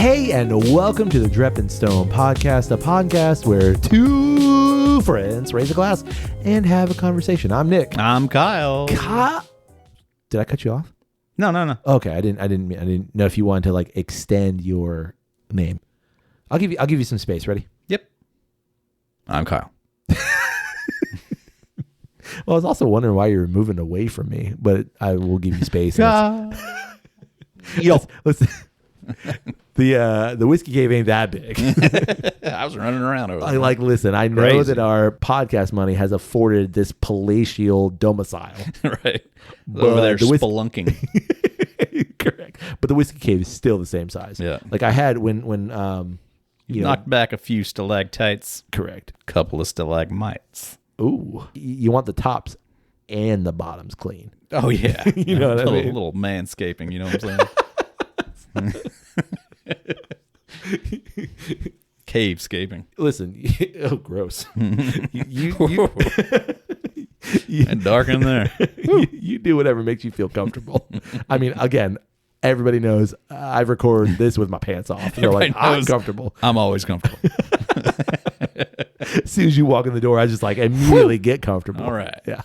Hey, and welcome to the Drep and Stone podcast, a podcast where two friends raise a glass and have a conversation. I'm Nick. I'm Kyle. Did I cut you off? No. Okay, I didn't know if you wanted to like extend your name. I'll give you some space. Ready? Yep. I'm Kyle. Well, I was also wondering why you were moving away from me, but I will give you space. Yo. Listen. The Whiskey Cave ain't that big. I was running around over there. Listen, I know Crazy. that our podcast money has afforded this palatial domicile. Right. But Over there the spelunking. Correct. But the Whiskey Cave is still the same size. Yeah. Like I had when you know, Knocked back a few stalactites, correct. couple of stalagmites. Ooh. You want the tops and the bottoms clean. Oh, yeah. You know what I a mean? little manscaping, you know what I'm saying? Cavescaping. Listen, oh gross. you And dark in there. you do whatever makes you feel comfortable. I mean, again, everybody knows I record this with my pants off. They're like, Everybody I'm knows. comfortable. I'm always comfortable. As soon as you walk in the door, I just like immediately get comfortable. All right. Yeah.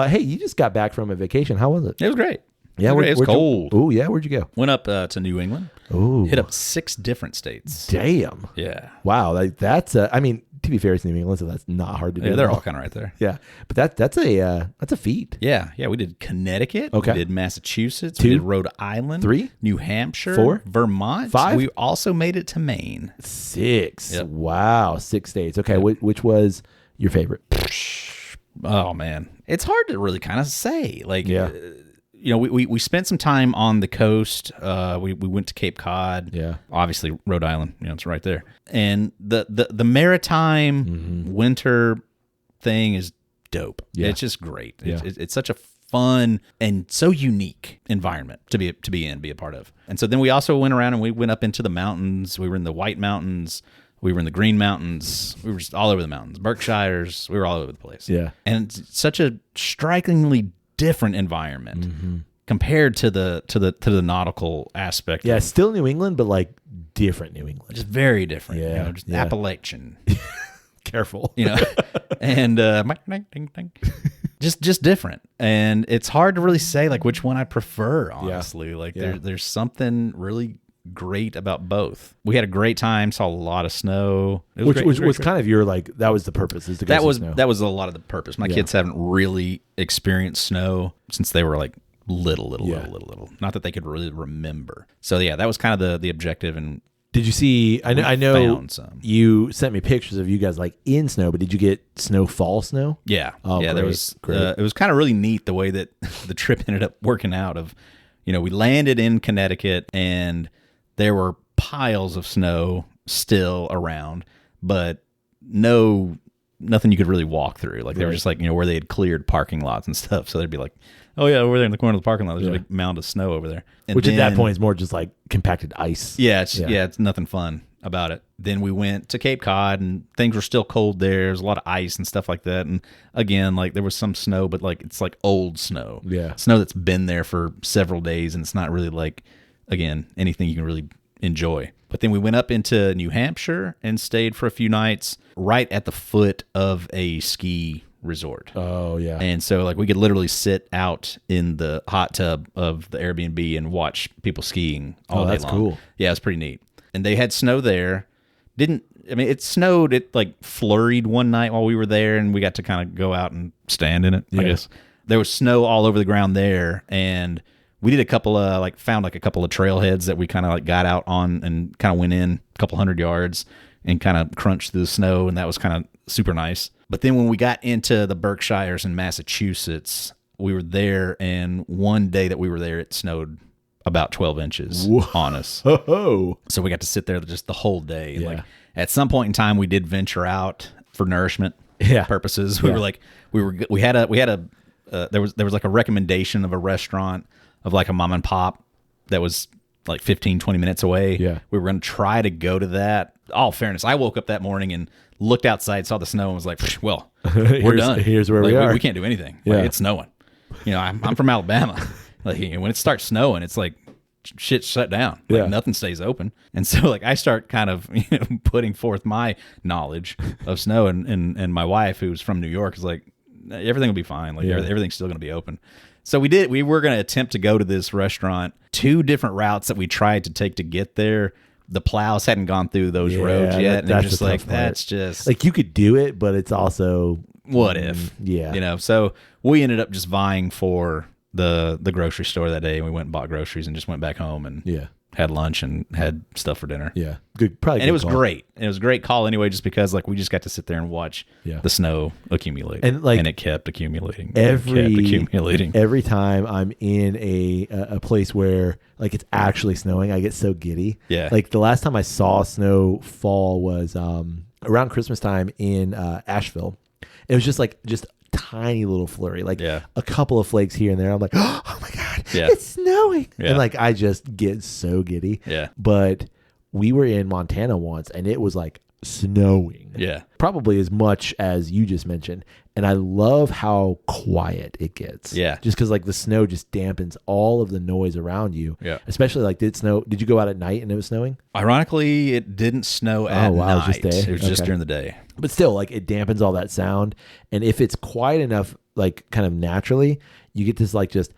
Hey, you just got back from a vacation. How was it? It was great. Yeah, It was cold. Oh, yeah. Where'd you go? Went up to New England. Oh, Hit up 6 different states. damn. Yeah. Wow. That's I mean, to be fair, it's New England, so that's not hard to do. Yeah, they're at all kind of right there. Yeah, but that's a feat. Yeah. We did Connecticut. Okay. We did Massachusetts. 2. We did Rhode Island. 3. New Hampshire. 4. Vermont. 5. We also made it to Maine. 6. Yep. Wow, 6 states. Okay, which was your favorite? Oh, man. It's hard to really kind of say. Like, Yeah. We spent some time on the coast. We went to Cape Cod. Yeah. Obviously, Rhode Island. It's right there. And the maritime winter thing is dope. Yeah. It's just great. Yeah. It's such a fun and so unique environment to be a part of. And so then we also went around and we went up into the mountains. We were in the White Mountains. We were in the Green Mountains. We were just all over the mountains. Berkshires. We were all over the place. Yeah. And it's such a strikingly different environment compared to the nautical aspect. Yeah, of, still New England, but like different New England. just very different. Yeah, Just yeah. Appalachian. Careful. And just different. And it's hard to really say like which one I prefer. Honestly, there's something really great about both. We had a great time. Saw a lot of snow. It was Which great. was kind of your like that was the purpose is to go see snow. That was a lot of the purpose. My kids haven't really experienced snow since they were like little. Not that they could really remember. So yeah, that was kind of the objective. And Did you see? I know found some. you sent me pictures of you guys like in snow, but did you get fall snow? Yeah, Oh, yeah. There great, was. great. It was kind of really neat the way that the trip ended up working out. We landed in Connecticut and there were piles of snow still around, but nothing you could really walk through. Like they were just like, where they had cleared parking lots and stuff. So they'd be like, oh yeah, over there in the corner of the parking lot, there's a big mound of snow over there. And Which at that then- point is more just like compacted ice. yeah, it's nothing fun about it. Then we went to Cape Cod and things were still cold there. There's a lot of ice and stuff like that. And again, like there was some snow, but like it's like old snow. Yeah. Snow that's been there for several days and it's not really like, again, anything you can really enjoy. But then we went up into New Hampshire and stayed for a few nights right at the foot of a ski resort. Oh yeah. And so like we could literally sit out in the hot tub of the Airbnb and watch people skiing all day that's long. cool. Yeah, it's pretty neat. And they had snow there. It snowed, it like flurried one night while we were there and we got to kind of go out and stand in it, I guess. There was snow all over the ground there and we did found a couple of trailheads that we kind of like got out on and kind of went in a couple 100 yards and kind of crunched through the snow. And that was kind of super nice. But then when we got into the Berkshires in Massachusetts, we were there. And one day that we were there, it snowed about 12 inches on us. Oh. So we got to sit there just the whole day. Yeah. Like at some point in time, we did venture out for nourishment purposes. We were like, we had a there was like a recommendation of a restaurant of like a mom and pop that was like 15, 20 minutes away. Yeah. We were going to try to go to that. All fairness, I woke up that morning and looked outside, saw the snow, and was like, well, we're done. Here's where like, we are. We can't do anything. Yeah. Like, it's snowing. I'm from Alabama. Like when it starts snowing, it's like shit's shut down. Like Yeah. nothing stays open. And so like I start kind of putting forth my knowledge of snow, and my wife, who's from New York, is like, everything will be fine. Like everything's still going to be open. So we were going to attempt to go to this restaurant. 2 different routes that we tried to take to get there. The plows hadn't gone through those roads yet. And that's just the like, tough part. that's just like you could do it, but it's also what if, yeah. So we ended up just vying for the grocery store that day, and we went and bought groceries and just went back home and had lunch and had stuff for dinner. Yeah. Good. Probably. And it was great. It was a great call anyway, just because like we just got to sit there and watch the snow accumulate, and like, and it kept accumulating. Every time I'm in a place where like it's actually snowing, I get so giddy. Yeah. Like the last time I saw snow fall was around Christmas time in Asheville. It was just tiny little flurry, like a couple of flakes here and there. I'm like, oh my God, it's snowing. And like, I just get so giddy. Yeah. But we were in Montana once and it was like snowing. Yeah. Probably as much as you just mentioned. And I love how quiet it gets. Yeah. Just because like the snow just dampens all of the noise around you. Yeah. Especially like, did you go out at night and it was snowing? Ironically, it didn't snow at night. It was just day. It was just during the day. But still, like it dampens all that sound. And if it's quiet enough, like kind of naturally, you get this like just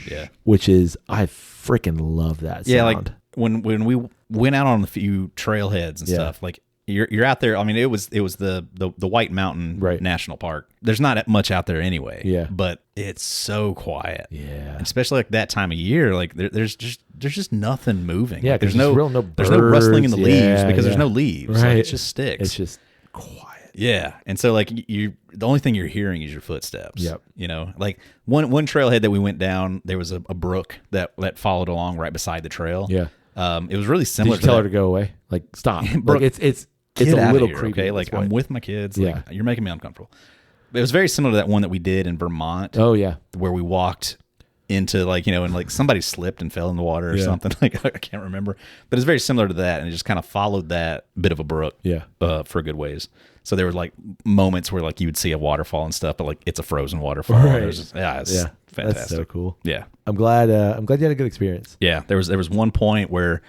yeah, which is, I freaking love that sound. Yeah, like when we went out on a few trailheads and stuff, like you're out there. I mean, it was the White Mountain National Park. There's not much out there anyway. Yeah, but it's so quiet. Yeah, especially like that time of year. Like there's just nothing moving. Yeah, like, there's no rustling in the leaves because there's no leaves. Right, like, it's just sticks. It's just quiet. Yeah, and so like the only thing you're hearing is your footsteps. Yep. You know, like one trailhead that we went down, there was a brook that followed along right beside the trail. Yeah. It was really similar. Did you tell her to go away? Like stop. Brooke, like it's a little creepy. Okay, like I'm with my kids. Like, yeah. You're making me uncomfortable. It was very similar to that one that we did in Vermont. Oh yeah. Where we walked into like, and like somebody slipped and fell in the water or something. Like I can't remember, but it's very similar to that, and it just kind of followed that bit of a brook. Yeah. For a good ways. So there were like moments where like you would see a waterfall and stuff, but like it's a frozen waterfall. Right. It's fantastic. That's so cool. Yeah. I'm glad you had a good experience. Yeah. There was one point where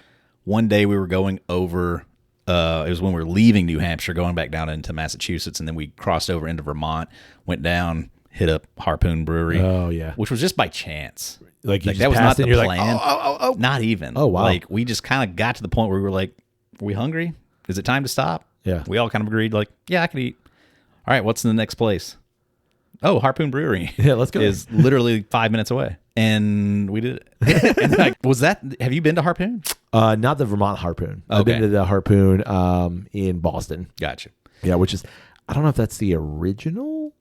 one day we were going over. It was when we were leaving New Hampshire, going back down into Massachusetts, and then we crossed over into Vermont, went down, hit up Harpoon Brewery. Oh yeah. Which was just by chance. Like you just that was not the you're plan. Like, oh. Not even. Oh wow. Like we just kind of got to the point where we were like, "Are we hungry? Is it time to stop?" Yeah. We all kind of agreed, like, "Yeah, I could eat." All right, what's in the next place? Oh, Harpoon Brewery. Yeah, let's go. Is literally 5 minutes away, and we did it. And like, was that? Have you been to Harpoon? Not the Vermont Harpoon. I've been to the Harpoon in Boston. Gotcha. Yeah, which is, I don't know if that's the original.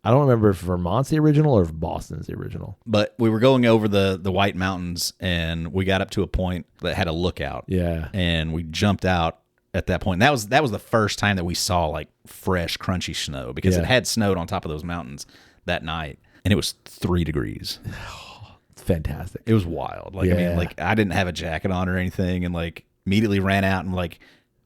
I don't remember if Vermont's the original or if Boston's the original. But we were going over the White Mountains, and we got up to a point that had a lookout. Yeah. And we jumped out at that point. That was the first time that we saw like fresh, crunchy snow, because it had snowed on top of those mountains that night, and it was 3 degrees. It's fantastic. It was wild. Like I mean, like I didn't have a jacket on or anything, and like immediately ran out and like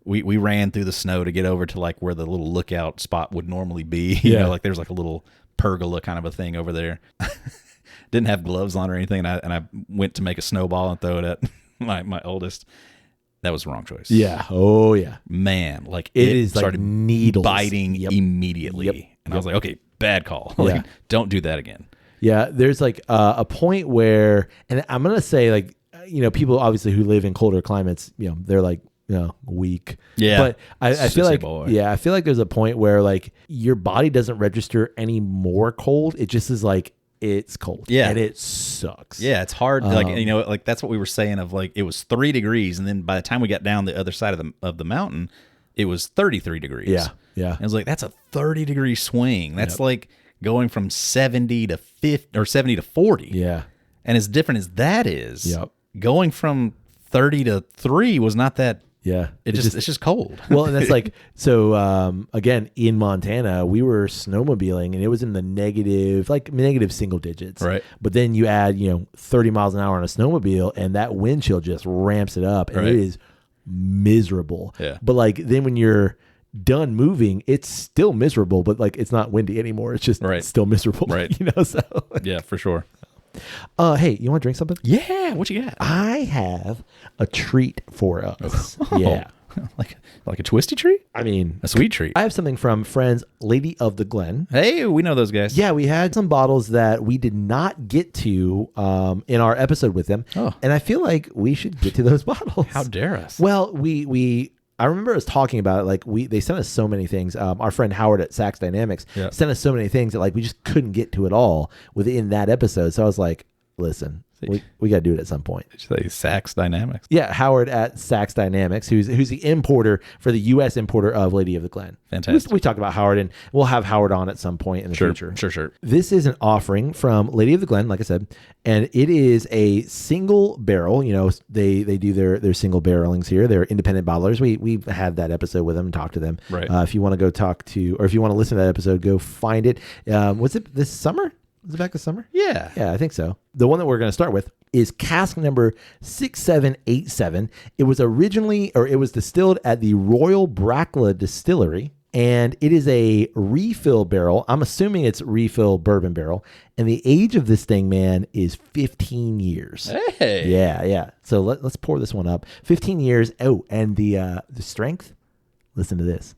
we ran through the snow to get over to like where the little lookout spot would normally be. You know, like there's like a little pergola kind of a thing over there. Didn't have gloves on or anything, and I went to make a snowball and throw it at my oldest. That was the wrong choice. Yeah. Oh yeah. Man, like it is started like needles biting immediately, and I was like, okay, bad call. Like, don't do that again. Yeah, there's like a point where, and I'm gonna say like, people obviously who live in colder climates, they're like, weak. Yeah. But I feel like, I feel like there's a point where like your body doesn't register any more cold. It just is like, it's cold. Yeah. And it sucks. Yeah. It's hard. Like, like that's what we were saying of like, it was 3 degrees. And then by the time we got down the other side of the mountain, it was 33 degrees. Yeah. Yeah. And I was like, that's a 30-degree swing. That's like going from 70 to 50 or 70 to 40. Yeah. And as different as that is, going from 30 to 3 was not that. Yeah. It's just cold. Well, and that's like, so again, in Montana, we were snowmobiling and it was in the negative single digits. Right. But then you add, 30 miles an hour on a snowmobile and that wind chill just ramps it up and it is miserable. Yeah. But like then when you're done moving, it's still miserable, but like it's not windy anymore. It's just still miserable. Right. So yeah, for sure. Hey, you want to drink something? Yeah. What you got? I have a treat for us. Oh. Yeah. Like a twisty treat? I mean, a sweet treat. I have something from friends Lady of the Glen. Hey, we know those guys. Yeah, we had some bottles that we did not get to in our episode with them. Oh. And I feel like we should get to those bottles. How dare us? Well, I remember us talking about it. They sent us so many things. Our friend Howard at Sax Dynamics sent us so many things that we just couldn't get to it all within that episode. So I was like, listen, we got to do it at some point. Did you say Sax Dynamics? Yeah, Howard at Sax Dynamics, who's the importer for the U.S. importer of Lady of the Glen. Fantastic. We talked about Howard, and we'll have Howard on at some point in the future. Sure. This is an offering from Lady of the Glen, like I said, and it is a single barrel. They do their single barrelings here. They're independent bottlers. We've had that episode with them and talked to them. Right. If you want to go talk to, or if you want to listen to that episode, go find it. Was it this summer? Was it back this summer? Yeah, I think so. The one that we're going to start with is cask number 6787. It was distilled at the Royal Brackla Distillery, and it is a refill barrel. I'm assuming it's refill bourbon barrel, and the age of this thing, man, is 15 years. Hey. Yeah. So let's pour this one up. 15 years. Oh, and the strength, listen to this,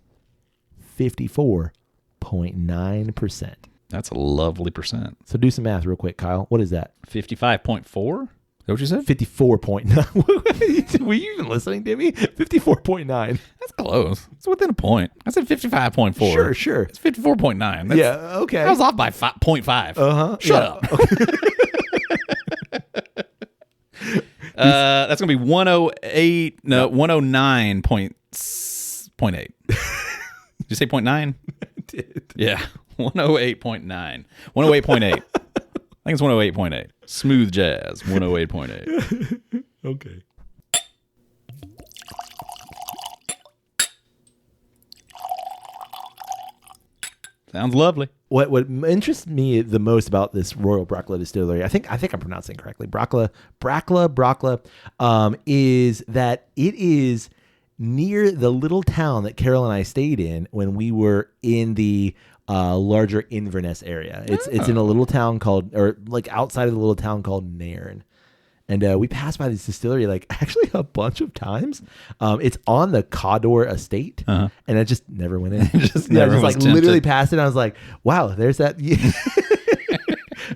54.9%. That's a lovely percent. So do some math real quick, Kyle. What is that? 55.4? Is that what you said? 54.9. Were you even listening to me? 54.9. That's close. It's within a point. I said 55.4. Sure. It's 54.9. Yeah, okay. I was off by 0.5. Uh-huh. Shut up. That's going to be 108. No, 109.8. Did you say 0.9? I did. Yeah. 108.9. 108.8. I think it's 108.8. Smooth jazz. 108.8. Okay. Sounds lovely. What interests me the most about this Royal Brackla Distillery, I think I'm pronouncing it correctly, Brackla, is that it is near the little town that Carol and I stayed in when we were in the larger Inverness area. It's in a little town outside of the little town called Nairn. And we passed by this distillery actually a bunch of times. It's on the Cawdor estate, and I just never went in. Literally passed it. And I was like, wow, there's that.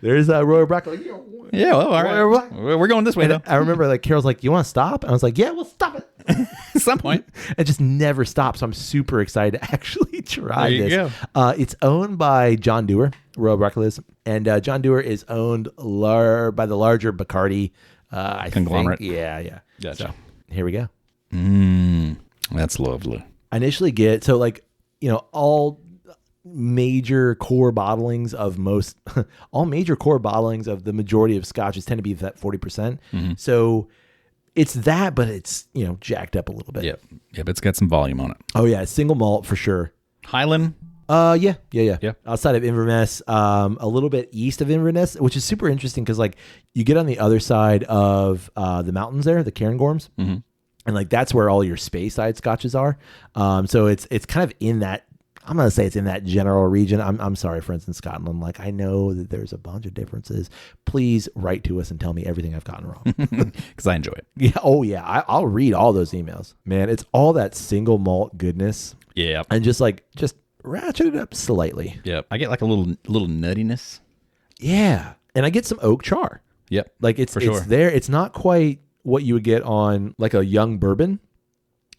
There's Royal Brackla. Yeah, well, all right. We're going this way, though. I remember Carol's like, you want to stop? And I was like, yeah, we'll stop it. At some point. It just never stops. So I'm super excited to actually try this. There you go. It's owned by John Dewar, Royal Brackla is. And John Dewar is owned by the larger Bacardi conglomerate. Yeah. Gotcha. So here we go. That's lovely. I initially get, all major core bottlings of the majority of scotches tend to be that 40%. Mm-hmm. So it's that, but it's, jacked up a little bit. Yep, it's got some volume on it. Oh yeah. Single malt for sure. Highland. Yeah. Outside of Inverness, a little bit east of Inverness, which is super interesting because you get on the other side of the mountains there, the Cairngorms, and that's where all your Speyside scotches are. So it's kind of in that. I'm gonna say it's in that general region. I'm sorry, friends in Scotland. I know that there's a bunch of differences. Please write to us and tell me everything I've gotten wrong because I enjoy it. Yeah. Oh yeah. I'll read all those emails, man. It's all that single malt goodness. Yeah. And just ratchet it up slightly. Yep. I get a little nuttiness. Yeah. And I get some oak char. Yep. It's there. It's not quite what you would get on a young bourbon,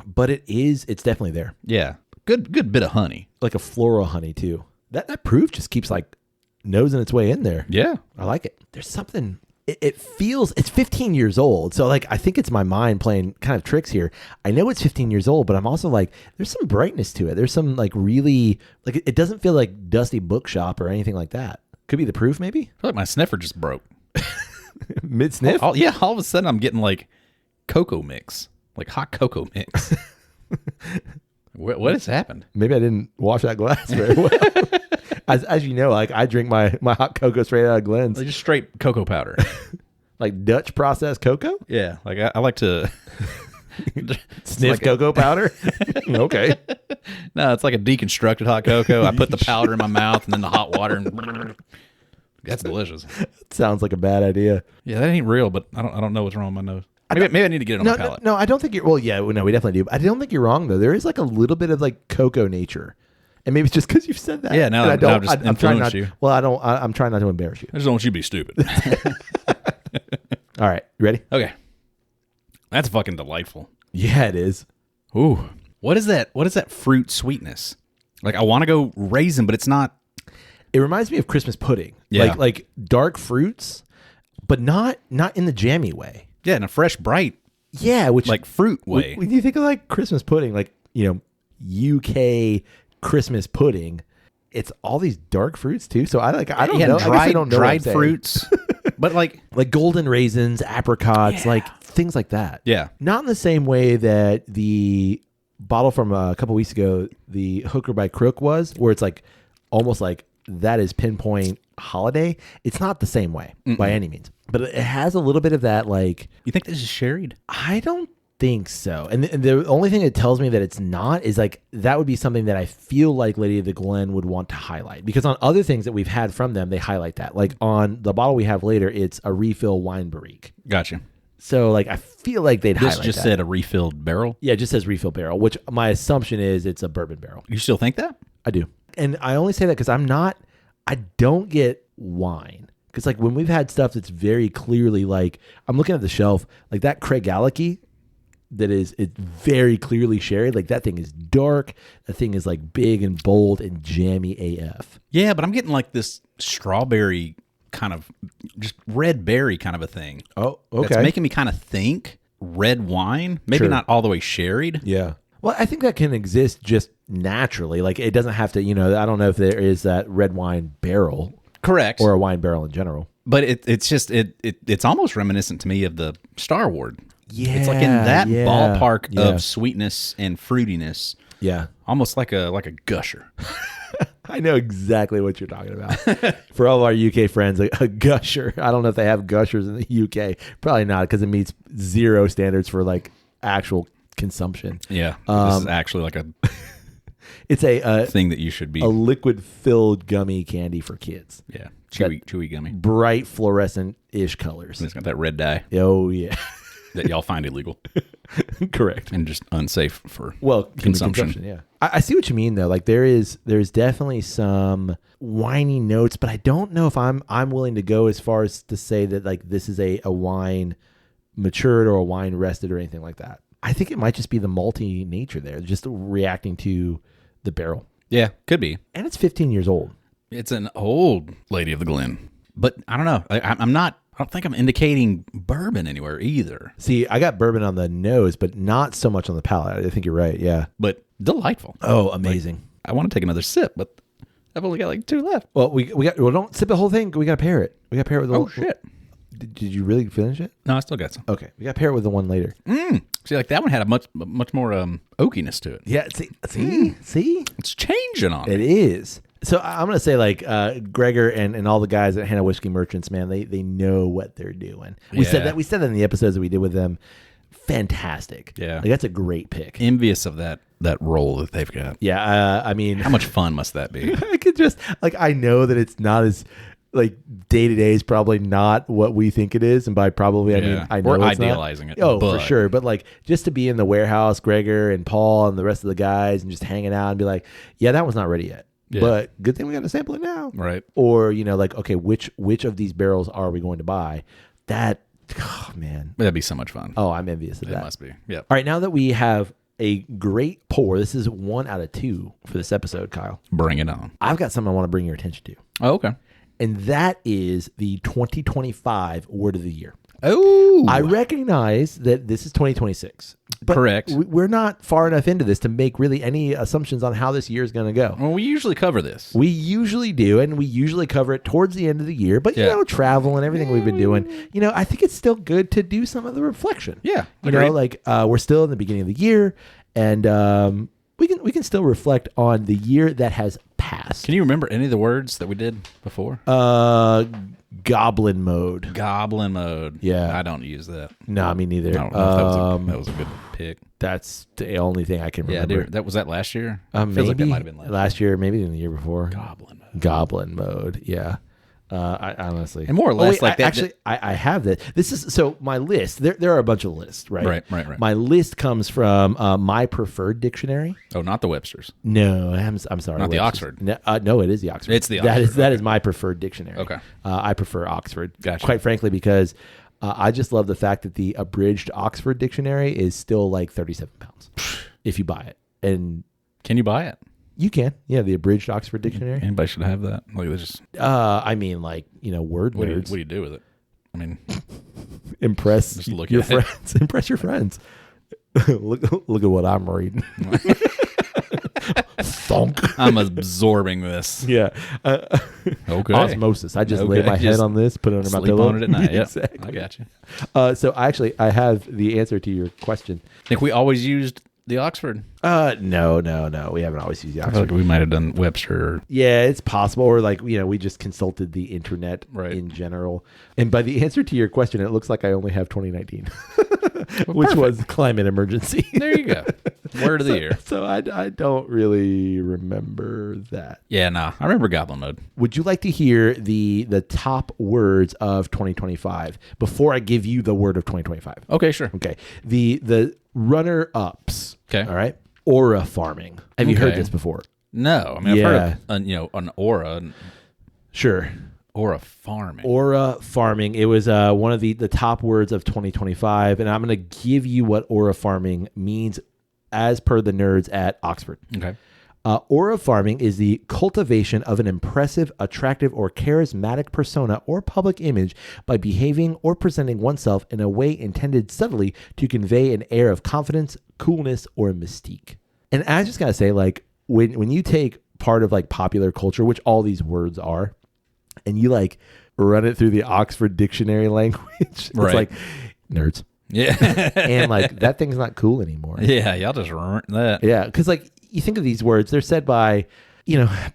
but it's definitely there. Yeah. Good bit of honey. Like a floral honey too. That proof just keeps nosing its way in there. Yeah. I like it. There's something. It feels, it's 15 years old. So I think it's my mind playing kind of tricks here. I know it's 15 years old, but I'm also there's some brightness to it. There's some really, it doesn't feel like dusty bookshop or anything like that. Could be the proof maybe. I feel like my sniffer just broke. Mid sniff? All of a sudden I'm getting cocoa mix, hot cocoa mix. What has happened? Maybe I didn't wash that glass very well. As you know, I drink my hot cocoa straight out of Glen's. Just straight cocoa powder. Dutch processed cocoa? Yeah. I like to sniff cocoa powder? Okay. No, it's like a deconstructed hot cocoa. I put the powder in my mouth and then the hot water and That's delicious. Sounds like a bad idea. Yeah, that ain't real, but I don't know what's wrong with my nose. Maybe I need to get it on my palate. No, I don't think you're. Well, yeah, no, we definitely do. I don't think you're wrong though. There is like a little bit of like cocoa nature, and maybe it's just because you've said that. Yeah, no, I don't. I'm trying not. You. Well, I don't. I'm trying not to embarrass you. I just don't want you to be stupid. All right, you ready? Okay, that's fucking delightful. Yeah, it is. Ooh, what is that? What is that fruit sweetness? Like I want to go raisin, but it's not. It reminds me of Christmas pudding. Yeah. Like dark fruits, but not in the jammy way. Yeah, in a fresh, bright. Yeah, which like fruit way. When you think of like Christmas pudding, like UK Christmas pudding, it's all these dark fruits too. So I don't know. I guess I don't know dried fruits, but like golden raisins, apricots, like things like that. Yeah, not in the same way that the bottle from a couple weeks ago, the Hooker by Crook was, where it's like almost like that is pinpoint holiday. It's not the same way by any means, but it has a little bit of that. Like, you think this is sherried? I don't think so. And the only thing that tells me that it's not is like that would be something that I feel like Lady of the Glen would want to highlight, because on other things that we've had from them, they highlight that. Like on the bottle we have later, it's a refill wine barrique. Gotcha. So like I feel like they'd highlight that. This just said a refilled barrel? Yeah, it just says refill barrel, which my assumption is it's a bourbon barrel. You still think that? I do. And I only say that because I don't get wine. Because like when we've had stuff that's very clearly like, I'm looking at the shelf, like that Craig Alecky it's very clearly sherry. Like that thing is dark. That thing is like big and bold and jammy AF. Yeah, but I'm getting like this strawberry kind of, just red berry kind of a thing. Oh, okay. That's making me kind of think red wine. Maybe not all the way sherried. Yeah. Well, I think that can exist just naturally. Like it doesn't have to, I don't know if there is that red wine barrel. Correct. Or a wine barrel in general. But it's almost reminiscent to me of the Starward. Yeah. It's like in that ballpark of sweetness and fruitiness. Yeah. Almost like a gusher. I know exactly what you're talking about. For all of our UK friends, a gusher. I don't know if they have gushers in the UK. Probably not, because it meets zero standards for like actual consumption. Yeah. This is actually like a it's a thing that you should be a liquid filled gummy candy for kids. Yeah. Chewy gummy. Bright fluorescent ish colors. And it's got that red dye. Oh yeah. That y'all find illegal. Correct. And just unsafe for consumption. Yeah. I see what you mean though. Like there's definitely some winey notes, but I don't know if I'm willing to go as far as to say that like this is a wine matured or a wine rested or anything like that. I think it might just be the malty nature there, just reacting to the barrel. Yeah, could be. And it's 15 years old. It's an old Lady of the Glen. But I don't know. I don't think I'm indicating bourbon anywhere either. See, I got bourbon on the nose, but not so much on the palate. I think you're right. Yeah. But delightful. Oh, amazing. Like, I want to take another sip, but I've only got like 2 left. Well, don't sip the whole thing. We got to pair it. We got to pair it with the shit. Did you really finish it? No, I still got some. Okay. We got to pair it with the one later. See, like that one had a much more oakiness to it. Yeah. See? It's changing on it. It is. So I'm going to say like Gregor and all the guys at Hannah Whiskey Merchants, man, they know what they're doing. We said that in the episodes that we did with them. Fantastic. Yeah. Like, that's a great pick. Envious of that role that they've got. Yeah. I mean, how much fun must that be? I could just like, I know that it's not as like day to day is probably not what we think it is. And by probably, I mean, I know we're it's idealizing not. it. Oh, for sure. But like just to be in the warehouse, Gregor and Paul and the rest of the guys and just hanging out and be like, yeah, that one's not ready yet. Yeah. But good thing we got to sample it now. Right. Or, like, okay, which of these barrels are we going to buy? That, oh, man. That'd be so much fun. Oh, I'm envious of that. It must be. Yeah. All right, now that we have a great pour, this is 1 out of 2 for this episode, Kyle. Bring it on. I've got something I want to bring your attention to. Oh, okay. And that is the 2025 Word of the Year. Oh. I recognize that this is 2026. But correct. We're not far enough into this to make really any assumptions on how this year is going to go. Well, we usually cover this. We usually do, and we usually cover it towards the end of the year. But, travel and everything we've been doing, I think it's still good to do some of the reflection. Yeah. We're still in the beginning of the year, and we can still reflect on the year that has passed. Can you remember any of the words that we did before? Goblin mode. Goblin mode. Yeah. I don't use that. No, me neither. I don't know if that was a good pick. That's the only thing I can remember. Yeah, was that last year? Maybe like that might have been last year, maybe even the year before. Goblin mode. Yeah. I honestly, and more or less, I have that. This is so my list. There are a bunch of lists, right? Right. My list comes from my preferred dictionary. Oh, not the Webster's. No, I'm sorry, not Webster's. The Oxford. No, it is the Oxford. It's the Oxford. That is my preferred dictionary. Okay, I prefer Oxford. Gotcha. Quite frankly, because I just love the fact that the abridged Oxford dictionary is still like £37 if you buy it. And can you buy it? You can, yeah. The abridged Oxford Dictionary. Anybody should have that. Like, just. I mean, like word What nerds. do you do with it? I mean, impress just look your friends. Impress your friends. look at what I'm reading. Thunk. I'm absorbing this. Yeah. Okay. Osmosis. I just lay my head on this, put it under my pillow. On it at night. Yep. Exactly. I got you. So I have the answer to your question. I think we always used the Oxford. No. We haven't always used the Oxford. I feel like we might have done Webster. Yeah, it's possible. Or like, we just consulted the internet in general. And by the answer to your question, it looks like I only have 2019, which was climate emergency. There you go. Word of the year. So I don't really remember that. Yeah, nah. I remember Goblin Mode. Would you like to hear the top words of 2025 before I give you the word of 2025? Okay, sure. Okay. The runner-ups. Okay. All right. Aura farming. Have you heard this before? No. I mean, I've heard of an aura. Sure. Aura farming. Aura farming. It was one of the top words of 2025, and I'm going to give you what aura farming means as per the nerds at Oxford. Okay. Aura farming is the cultivation of an impressive, attractive, or charismatic persona or public image by behaving or presenting oneself in a way intended subtly to convey an air of confidence, coolness, or mystique. And I just gotta say, like, when you take part of like popular culture, which all these words are, and you like run it through the Oxford Dictionary language, it's like nerds. Yeah. And like that thing's not cool anymore. Yeah, y'all just run that. Yeah, because like you think of these words, they're said by,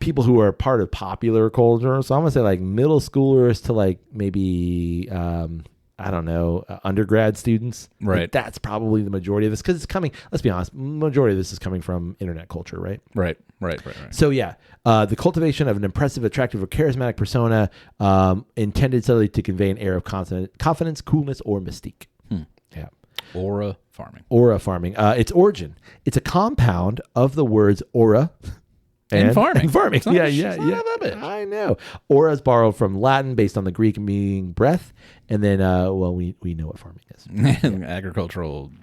people who are part of popular culture. So I'm going to say like middle schoolers to like maybe, I don't know, undergrad students. Right. Like that's probably the majority of this because it's coming, let's be honest, majority of this is coming from internet culture, right? Right. So yeah, the cultivation of an impressive, attractive, or charismatic persona intended solely to convey an air of confidence, coolness, or mystique. Yeah. Aura farming. Its origin. It's a compound of the words aura and farming. Yeah. I know. Aura is borrowed from Latin based on the Greek meaning breath. And then, we know what farming is. Agricultural.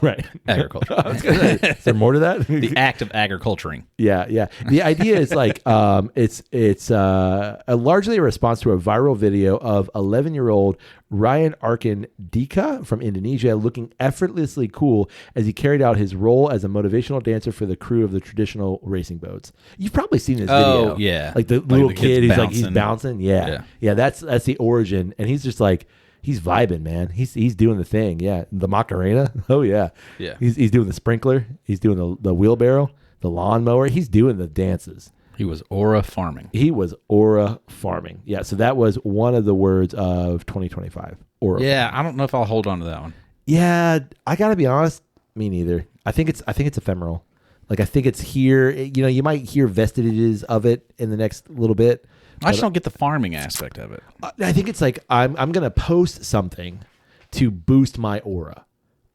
Right. Agriculture. Is there more to that? The act of agriculturing. Yeah. The idea is like it's largely a response to a viral video of 11-year-old Ryan Arkan Dika from Indonesia looking effortlessly cool as he carried out his role as a motivational dancer for the crew of the traditional racing boats. You've probably seen this video. Oh, yeah. Like the little kid who's like he's bouncing. Yeah. That's the origin, and he's just like. He's vibing, man. He's doing the thing. Yeah. The Macarena. Oh, yeah. Yeah. He's doing the sprinkler. He's doing the wheelbarrow, the lawnmower. He's doing the dances. He was aura farming. Yeah. So that was one of the words of 2025. Aura. Yeah. I don't know if I'll hold on to that one. Yeah. I got to be honest. Me neither. I think it's ephemeral. Like, I think it's here. You might hear vestiges of it in the next little bit. I just don't get the farming aspect of it. I think it's like I'm going to post something to boost my aura.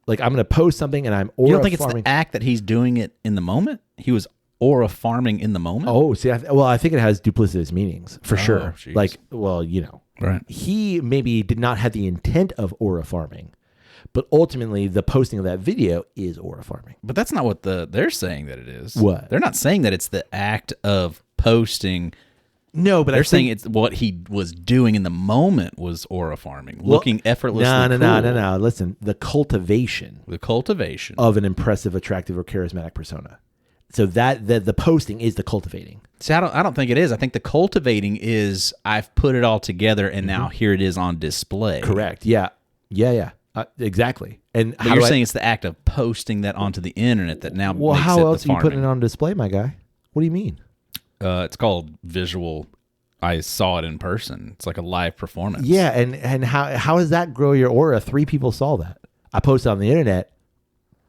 Like I'm going to post something and I'm aura farming. You don't think it's the act that he's doing it in the moment? He was aura farming in the moment? Oh, see, I think it has duplicitous meanings for sure. Geez. Like, right. He maybe did not have the intent of aura farming, but ultimately the posting of that video is aura farming. But that's not what they're saying that it is. What? They're not saying that it's the act of posting. No, but they're saying it's what he was doing in the moment was aura farming, looking effortlessly cool. No. Listen, the cultivation of an impressive, attractive, or charismatic persona. So that the posting is the cultivating. See, I don't think it is. I think the cultivating is I've put it all together and now here it is on display. Correct. Yeah. Exactly. And but you're saying it's the act of posting that onto the internet that now. Well, makes how it else the are you putting it on display, my guy? What do you mean? It's called visual. I saw it in person. It's like a live performance. Yeah, and how does that grow your aura? 3 people saw that. I posted on the internet.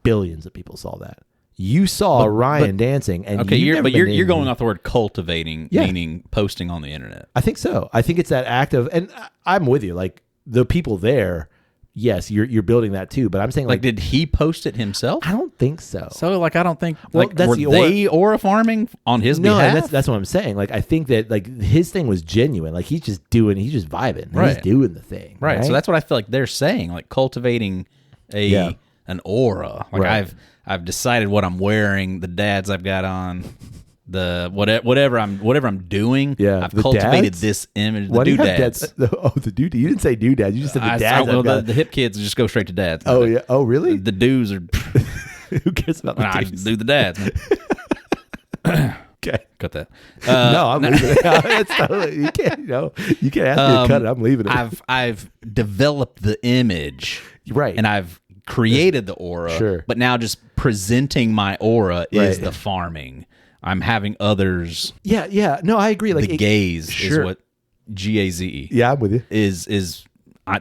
Billions of people saw that. You saw Ryan dancing, and you're going off the word cultivating, meaning posting on the internet. I think so. I think it's that act of, and I'm with you. Like the people there, yes, you're building that too. But I'm saying, like did he post it himself? I don't think so. So, like, I don't think. Well, like, were they aura farming on his behalf? No, that's what I'm saying. Like, I think that like his thing was genuine. Like he's just vibing. Right. He's doing the thing. Right. So that's what I feel like they're saying. Like cultivating an aura. Like I've decided what I'm wearing, the dads I've got on, the whatever I'm doing. Yeah, I've cultivated this image. The doodads. The dude. You didn't say doodads. You just said the dads. The hip kids just go straight to dads. Oh yeah. Oh really? The dudes are. Who cares about the dudes? I just do the dads. Man. Okay, cut that. No, I'm leaving it. It's totally, you can't. You can't ask me to cut it. I'm leaving it. I've developed the image, right, and I've created the aura. Sure, but now just presenting my aura is the farming. I'm having others. Yeah. No, I agree. Like the gaze is what GAZE. Yeah, I'm with you. Is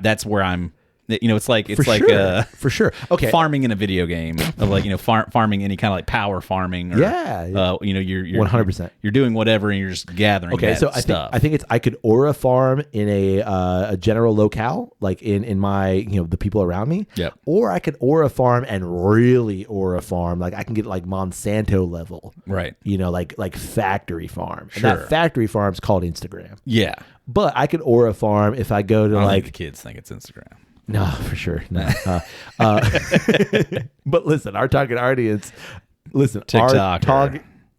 that's where I'm. It's like for sure. Okay, farming in a video game of like farming any kind of like power farming. Or, you're 100%. You're doing whatever and you're just gathering. Okay, so I think I could aura farm in a general locale, like in my the people around me. Yep. Or I could aura farm and really aura farm, like I can get like Monsanto level, right? Like factory farm. Sure. And that factory farm's called Instagram. Yeah. But I could aura farm if I go to I don't think think the kids think it's Instagram. No, for sure. No. But listen, our target audience. Listen, TikTok.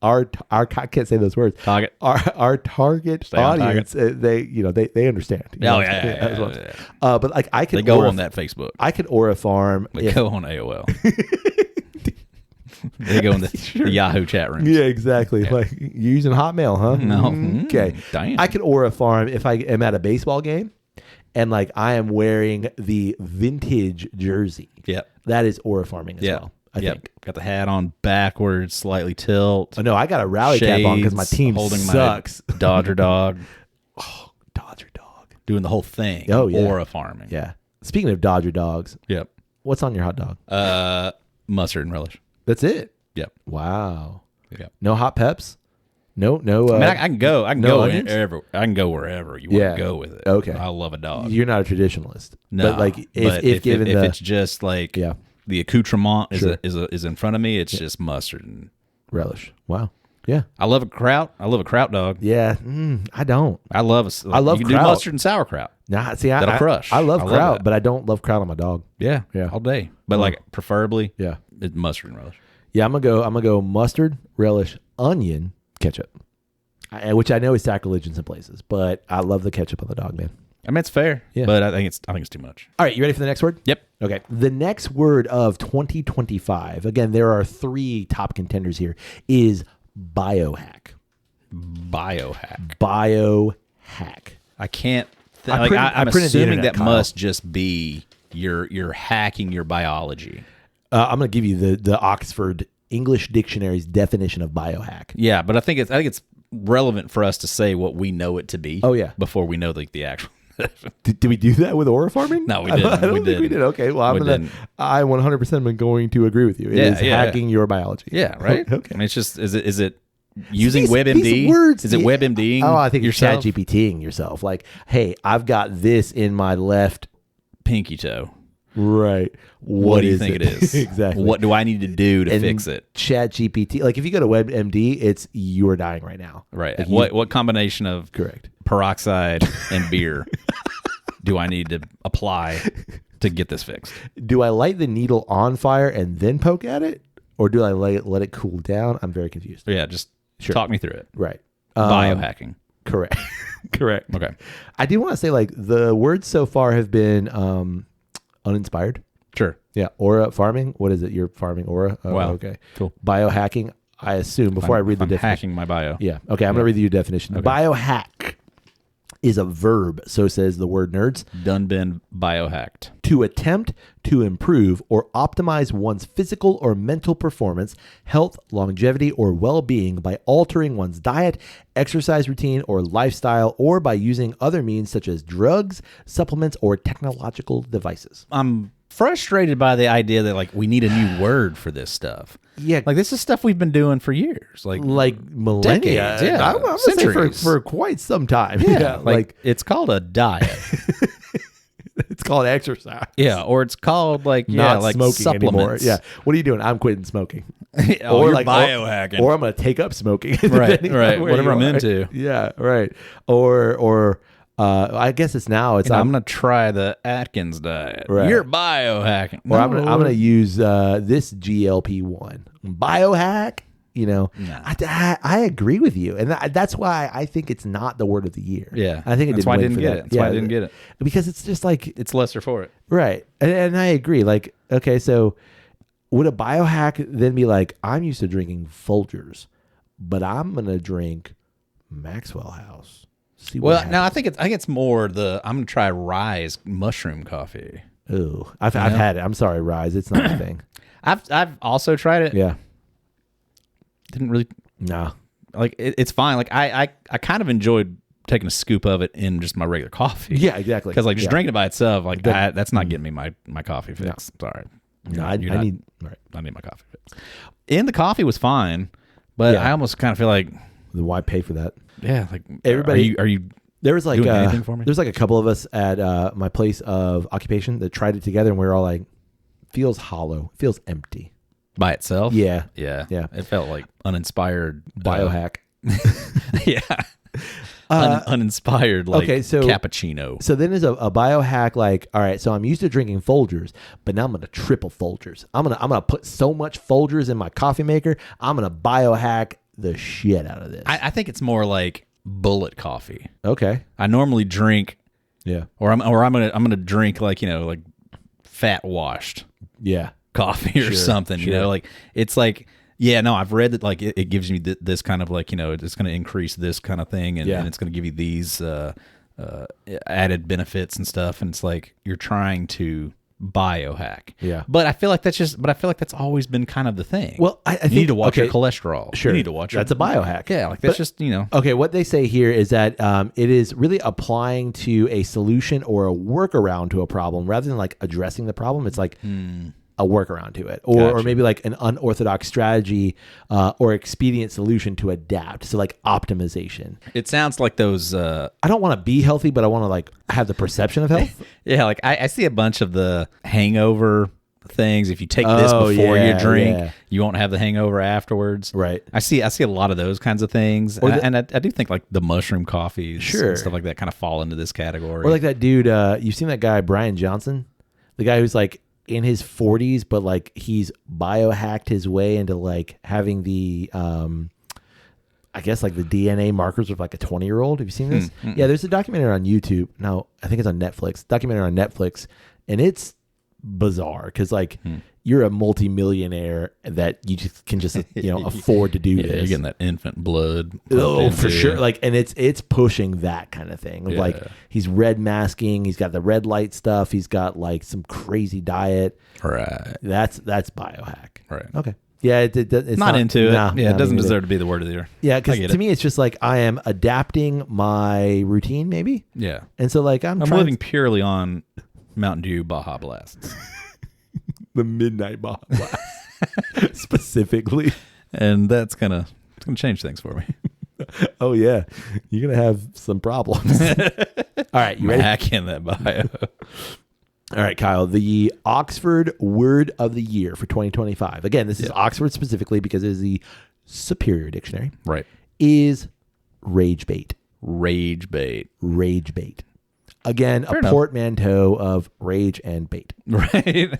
Our I can't say those words. Target. Our target audience. They understand. Yeah. But like I could. They go on that Facebook. I could aura farm. They go on AOL. They go in the Yahoo chat room. Yeah, exactly. Yeah. Like you're using Hotmail, huh? No. Okay. Damn. I could aura farm if I am at a baseball game. And like I am wearing the vintage jersey. Yep. That is aura farming as well. I think. Got the hat on backwards, slightly tilt. Oh no, I got a rally cap on because my team sucks. My Dodger dog. Oh, Dodger dog. Doing the whole thing. Oh yeah. Aura farming. Yeah. Speaking of Dodger dogs. Yep. What's on your hot dog? Mustard and relish. That's it. Yep. Wow. Yep. No hot peps. No. I mean, I can go wherever. I can go wherever you want to go with it. Okay. I love a dog. You're not a traditionalist. No. But like if it's just like the accoutrement is in front of me, it's just mustard and relish. Wow. Yeah. I love a kraut. I love a kraut dog. Yeah. I don't. I love you can do mustard and sauerkraut. Nah, see, that'll crush. I love kraut, but I don't love kraut on my dog. Yeah. All day. But like preferably, it's mustard and relish. Yeah, I'm gonna go mustard, relish, onion, ketchup, which I know is sacrilege in some places, but I love the ketchup on the dog, man. I mean, it's fair, but I think it's too much. All right, you ready for the next word? Yep. Okay. The next word of 2025. Again, there are 3 top contenders here. Is biohack. Biohack. I can't. I'm assuming that must just be you're hacking your biology. I'm going to give you the Oxford English Dictionary's definition of biohack. Yeah, but I think it's relevant for us to say what we know it to be. Oh yeah, before we know the actual. Did we do that with aura farming? No, we didn't. I don't think we did. Okay, well, I 100% am going to agree with you. It is hacking your biology. Yeah, right. Okay. I mean, it's just is it using WebMD? Words, is it WebMDing? Oh, I think you're ChatGPTing yourself. Like, hey, I've got this in my left pinky toe. Right. What do you think it is? Exactly. What do I need to do to fix it? ChatGPT. Like if you go to WebMD, it's you are dying right now. Right. Like what combination of peroxide and beer do I need to apply to get this fixed? Do I light the needle on fire and then poke at it? Or do I let it cool down? I'm very confused. Yeah, just talk me through it. Right. Biohacking. Correct. Correct. Okay. I do want to say like the words so far have been uninspired. Sure. Yeah. Aura farming. What is it? You're farming aura? Oh, wow. Okay. Cool. Biohacking. I assume before I read the definition. Hacking my bio. Yeah. Okay. I'm going to read you the definition. Okay. Biohack is a verb. So says the word nerds. Done been biohacked. To attempt to improve or optimize one's physical or mental performance, health, longevity, or well-being by altering one's diet, exercise routine, or lifestyle, or by using other means such as drugs, supplements, or technological devices. I'm frustrated by the idea that like we need a new word for this stuff. Yeah, like this is stuff we've been doing for years, like millennia. Decades, yeah, I'm gonna say for quite some time. Yeah, like it's called a diet. It's called exercise. Yeah, or it's called like like smoking supplements. Anymore. Yeah, what are you doing? I'm quitting smoking. Or like biohacking, or I'm going to take up smoking. Right. Whatever I'm into. Yeah, right. Or I guess it's now. It's I'm going to try the Atkins diet. Right. You're biohacking. Or I'm going to use this GLP-1 biohack. Nah. I agree with you, and that's why I think it's not the word of the year. Yeah, I think that's why I didn't get it. That's why I didn't get it, because it's just like it's lesser for it, right? And I agree. Like, okay, so would a biohack then be like, I'm used to drinking Folgers, but I'm gonna drink Maxwell House? I think it's more I'm gonna try Rise mushroom coffee. Ooh, I've had it. I'm sorry, Rise. It's not a thing. I've also tried it. Yeah. Didn't really like it's fine. Like I kind of enjoyed taking a scoop of it in just my regular coffee. Yeah, exactly. Because like just drinking it by itself, like that's not getting me my coffee fix. No. Sorry. No, I need my coffee fix. And the coffee was fine, but I almost kind of feel like why pay for that? Yeah, like everybody. Are you there was like doing anything for me? There's like a couple of us at my place of occupation that tried it together, and we were all like, feels hollow, feels empty. By itself? Yeah. It felt like uninspired biohack. Uninspired, like cappuccino. So then there's a biohack like, all right, so I'm used to drinking Folgers, but now I'm gonna triple Folgers. I'm gonna put so much Folgers in my coffee maker. I'm gonna biohack the shit out of this. I think it's more like bullet coffee. Okay. I normally drink or I'm gonna drink like like fat washed. Yeah. Coffee or something, like it's like, I've read that like it gives you this kind of like, it's going to increase this kind of thing and it's going to give you these added benefits and stuff. And it's like, you're trying to biohack. Yeah. But I feel like that's always been kind of the thing. Well, I think you need to watch your cholesterol. Sure. You need to watch that's a biohack. Yeah. Like that's just, Okay. What they say here is that it is really applying to a solution or a workaround to a problem rather than like addressing the problem. It's like, a workaround to it, or maybe like an unorthodox strategy or expedient solution to adapt. So like optimization. It sounds like those. I don't want to be healthy, but I want to like have the perception of health. Yeah, like I see a bunch of the hangover things. If you take this before you drink, you won't have the hangover afterwards. Right. I see a lot of those kinds of things, and I do think like the mushroom coffees, and stuff like that, kind of fall into this category. Or like that dude. You've seen that guy Brian Johnson, the guy who's like in his 40s, but like he's biohacked his way into like having the I guess like the DNA markers of like a 20-year-old. Have you seen this? Yeah, there's a documentary on YouTube. No, I think it's on Netflix. Documentary on Netflix, and it's bizarre because like you're a multimillionaire that you just can just afford to do this. You're getting that infant blood. Oh, for sure. Like, and it's pushing that kind of thing. Like he's red masking. He's got the red light stuff. He's got like some crazy diet. Right. That's biohack. Right. Okay. Yeah, it's not into it. It doesn't deserve to be the word of the year. Yeah, because to me, it's just like I am adapting my routine, maybe. Yeah. And so like I'm living purely on Mountain Dew Baja Blasts. The midnight Baja Blast specifically, and it's gonna change things for me. Oh yeah, you're gonna have some problems. All right, you ready? Hack in that bio. All right, Kyle, the Oxford Word of the Year for 2025. Again, this is Oxford specifically because it is the Superior Dictionary. Right. Is rage bait. Rage bait. Rage bait. Again, fair enough. Portmanteau of rage and bait. Right.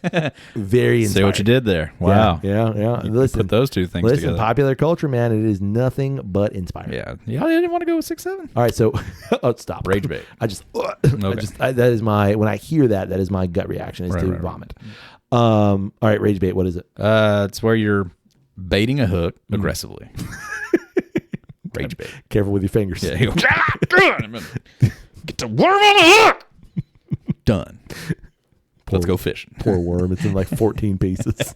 Very inspiring. See what you did there. Wow. Yeah. Listen, put those two things together. Popular culture, man, it is nothing but inspiring. Yeah. I didn't want to go with 6-7. All right, so stop. Rage bait. That is my, when I hear that is my gut reaction is to vomit. All right, rage bait, what is it? It's where you're baiting a hook aggressively. Rage bait. Careful with your fingers. Yeah. Get the worm on the hook. Done. Let's go fishing. Poor worm. It's in like 14 pieces.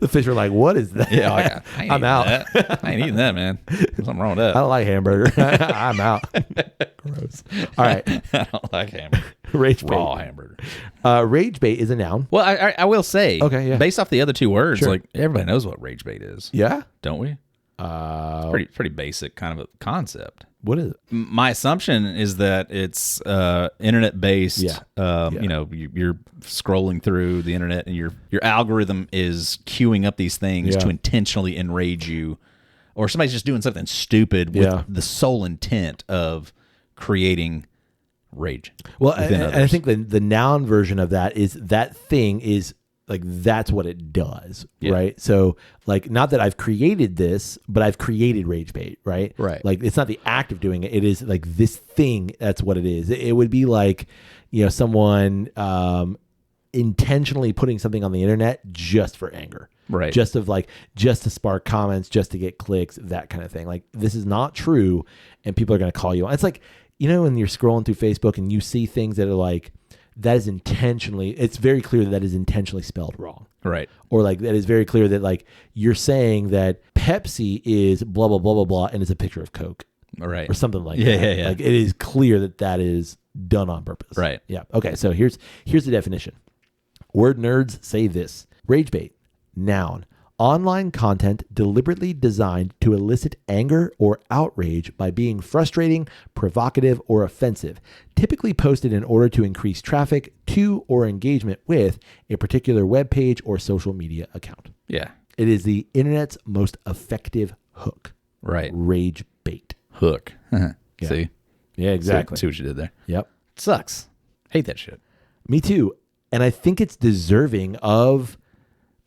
The fish are like, what is that? Yeah, I'm out. I ain't eating that, man. There's something wrong with that. I don't like hamburger. I'm out. Gross. All right. I don't like hamburger. Rage raw bait. Hamburger. Rage bait is a noun. Well, I will say, okay, yeah. based off the other two words, Sure. like everybody knows what rage bait is. Yeah? Don't we? It's pretty basic kind of a concept. What is it? My assumption is that it's internet based. Yeah. You know, you're scrolling through the internet, and your algorithm is queuing up these things to intentionally enrage you, or somebody's just doing something stupid with the sole intent of creating rage. Well, and I think the noun version of that is that thing is like that's what it does, right? So like not that I've created this, but I've created rage bait, right? Right. Like it's not the act of doing it. It is like this thing. That's what it is. It would be like, you know, someone intentionally putting something on the internet just for anger. Right. Just to spark comments, just to get clicks, that kind of thing. Like this is not true. And people are going to call you on. It's like, you know, when you're scrolling through Facebook and you see things that are like, that is intentionally, it's very clear that is intentionally spelled wrong. Right. Or like that is very clear that like you're saying that Pepsi is blah, blah, blah, blah, blah, and it's a picture of Coke. Right. Or something like that. Yeah. Like it is clear that is done on purpose. Right. Yeah. Okay. So here's the definition. Word nerds say this. Rage bait, noun. Online content deliberately designed to elicit anger or outrage by being frustrating, provocative, or offensive, typically posted in order to increase traffic to or engagement with a particular web page or social media account. Yeah. It is the internet's most effective hook. Right. Rage bait. Hook. Yeah. See? Yeah, exactly. See what you did there. Yep. It sucks. Hate that shit. Me too. And I think it's deserving of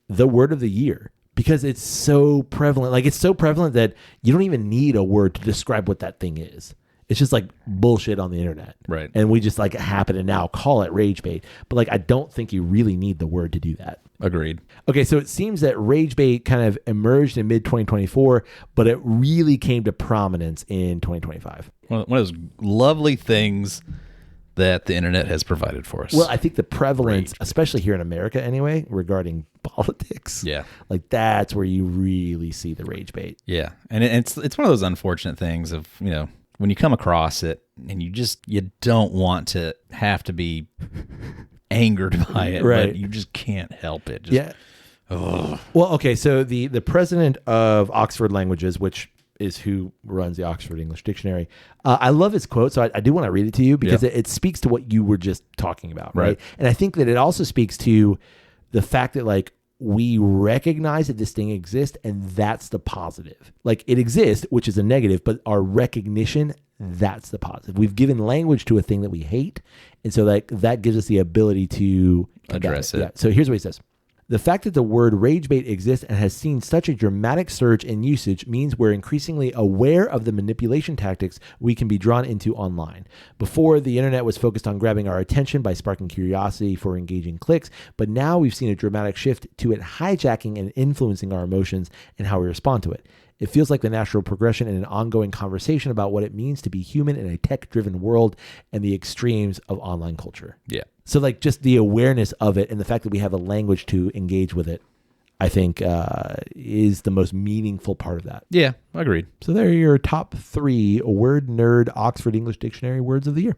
the word of the year. Because it's so prevalent. Like it's so prevalent that you don't even need a word to describe what that thing is. It's just like bullshit on the internet. Right. And we just like happen to now call it rage bait. But like I don't think you really need the word to do that. Agreed. Okay, so it seems that rage bait kind of emerged in mid-2024, but it really came to prominence in 2025. One of those lovely things that the internet has provided for us. Well, I think the prevalence, especially here in America anyway, regarding politics, like that's where you really see the rage bait. Yeah, and it's one of those unfortunate things of, you know, when you come across it and you don't want to have to be angered by it, right? But you just can't help it. Well, okay, so the president of Oxford Languages, which is who runs the Oxford English Dictionary. I love his quote, so I do want to read it to you because it speaks to what you were just talking about, right? And I think that it also speaks to the fact that like we recognize that this thing exists, and that's the positive. Like it exists, which is a negative, but our recognition, that's the positive. We've given language to a thing that we hate, and so like that gives us the ability to address it. Yeah. So here's what he says. The fact that the word rage bait exists and has seen such a dramatic surge in usage means we're increasingly aware of the manipulation tactics we can be drawn into online. Before, the internet was focused on grabbing our attention by sparking curiosity for engaging clicks, but now we've seen a dramatic shift to it hijacking and influencing our emotions and how we respond to it. It feels like the natural progression in an ongoing conversation about what it means to be human in a tech-driven world and the extremes of online culture. Yeah. So like just the awareness of it and the fact that we have a language to engage with it, I think is the most meaningful part of that. Yeah, agreed. So there are your top 3 Word Nerd Oxford English Dictionary words of the year.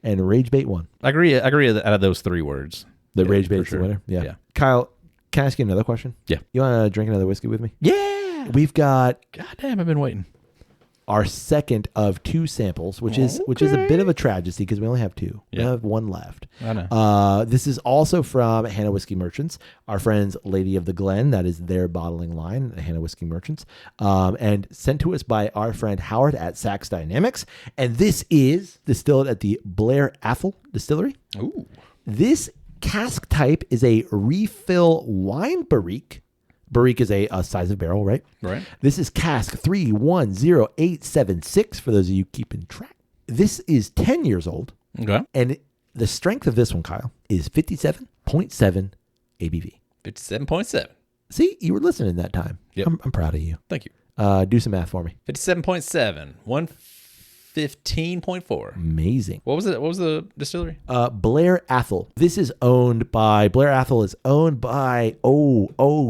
And rage bait won. I agree out of those 3 words. The rage bait's the winner? Yeah. Kyle, can I ask you another question? Yeah. You want to drink another whiskey with me? Yeah. We've got... God damn, I've been waiting. Our second of 2 samples, which is a bit of a tragedy because we only have 2. We have 1 left. I know. This is also from Hannah Whiskey Merchants, our friends Lady of the Glen. That is their bottling line, Hannah Whiskey Merchants, and sent to us by our friend Howard at Sax Dynamics. And this is distilled at the Blair Athol Distillery. Ooh. This cask type is a refill wine barrique. Barrique is a size of barrel, right? Right. This is cask 310876 for those of you keeping track. This is 10 years old. Okay. And the strength of this one, Kyle, is 57.7 ABV. 57.7. See, you were listening that time. Yep. I'm proud of you. Thank you. Do some math for me. 57.7. 115.4. Amazing. What was it? What was the distillery? Blair Athol. This is owned by Blair Athol is owned by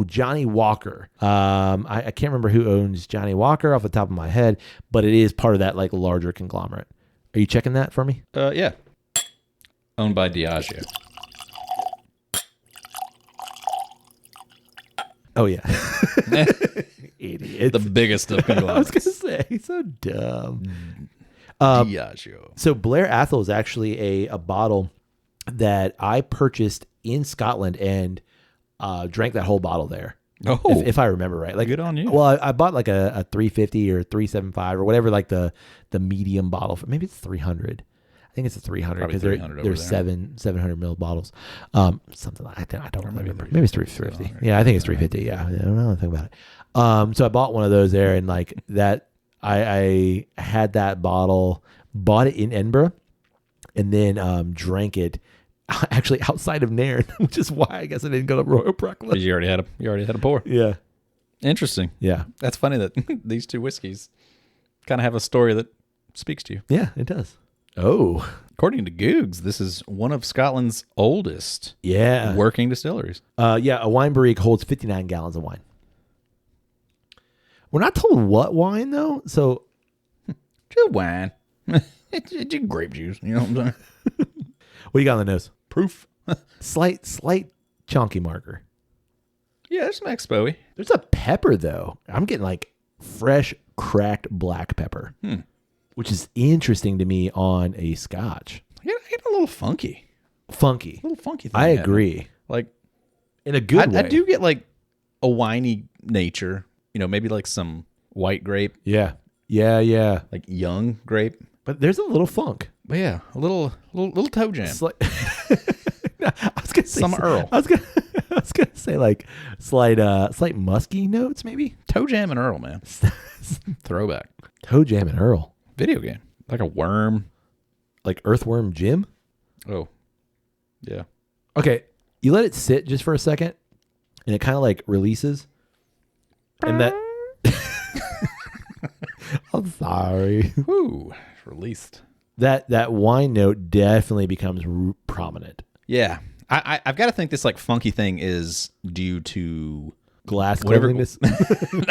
Johnny Walker. I can't remember who owns Johnny Walker off the top of my head, but it is part of that like larger conglomerate. Are you checking that for me? Yeah. Owned by Diageo. Oh, yeah. Idiot. The biggest of conglomerates. I was going to say, he's so dumb. Diageo. So Blair Athol is actually a bottle that I purchased in Scotland and drank that whole bottle there. Oh, if I remember right. Like, good on you. Well, I bought like a 350 or 375 or whatever, like the medium bottle. Maybe it's 300. I think it's a 300 because there's 700 ml bottles. Something like that. I don't remember. Maybe it's 350. Yeah, I think it's 350. Yeah, I don't know anything about it. So I bought one of those there, and like that, I had that bottle, bought it in Edinburgh, and then drank it actually outside of Nairn, which is why I guess I didn't go to Royal Proclamation. You already had a pour. Yeah. Interesting. Yeah. That's funny that these two whiskeys kind of have a story that speaks to you. Yeah, it does. Oh. According to Googs, this is one of Scotland's oldest working distilleries. Yeah, a wine barrique holds 59 gallons of wine. We're not told what wine, though, so... Just wine. It's just grape juice, you know what I'm saying? What you got on the nose? Proof. Slight chunky marker. Yeah, there's some expo-y. There's a pepper, though. I'm getting like fresh, cracked black pepper, which is interesting to me on a Scotch. Yeah, I get a little funky. Funky. A little funky thing. I agree. Like, in a good way. I do get like a winey nature. You know, maybe like some white grape. Yeah. Yeah. Like young grape. But there's a little funk. But yeah, a little toe jam. No, I was gonna say some Earl. I was gonna say like slight musky notes, maybe. Toe jam and Earl, man. Throwback. Toe jam and Earl. Video game. Like a worm. Like Earthworm Jim? Oh. Yeah. Okay. You let it sit just for a second and it kind of like releases. And that I'm sorry. Woo. Released. That wine note definitely becomes prominent. Yeah. I've got to think this like funky thing is due to glass cleanliness. I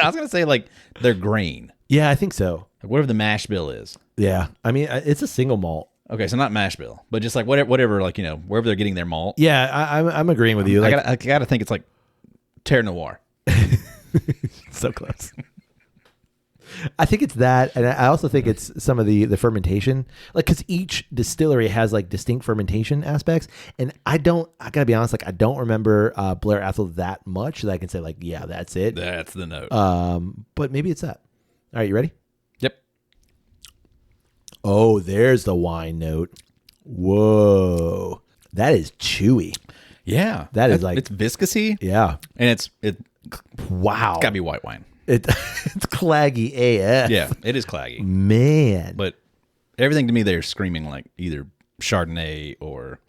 was going to say like their grain. Yeah, I think so. Like whatever the mash bill is. Yeah. I mean, it's a single malt. Okay, so not mash bill, but just like whatever like, you know, wherever they're getting their malt. Yeah, I'm agreeing with you. Like, I got to think it's like Terre Noir. So close. I think it's that, and I also think it's some of the fermentation, like because each distillery has like distinct fermentation aspects, and I gotta be honest, like I don't remember Blair Athol that much that I can say like, yeah, that's it. That's the note. But maybe it's that. All right, you ready? Yep. Oh, there's the wine note. Whoa, that is chewy. Yeah, that is like it's viscousy. Yeah, and wow, it's gotta be white wine. It's claggy AF. Yeah, it is claggy. Man. But everything to me there is screaming like either Chardonnay or